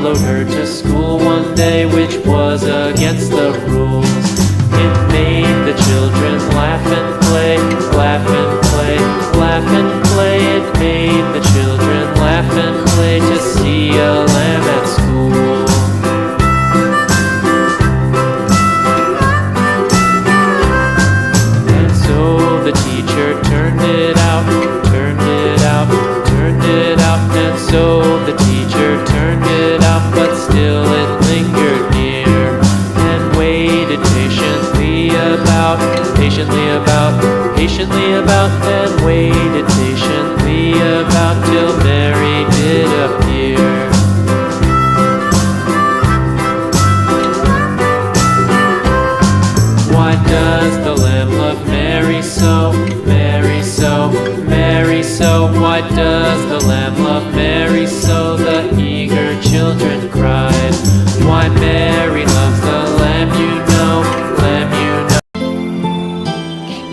followed her to school one day, which was against the rules. It made the children laugh and play, laugh and play, laugh and play. It made the children laugh and play to see a lamb at school. And so the teacher turned it out, turned it out, turned it out. And so the teacher turned it out, but still it lingered near and waited patiently about, patiently about, patiently about, and waited patiently about till Mary did appear. Why does the lamb love Mary so, Mary so, Mary so? Why does the lamb love Mary so? The eager children cried. Why Mary loves the lamb, you know, lamb, you know.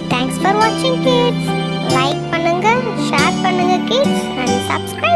Thanks for watching, kids. Like பண்ணுங்க, share பண்ணுங்க, kids, and subscribe.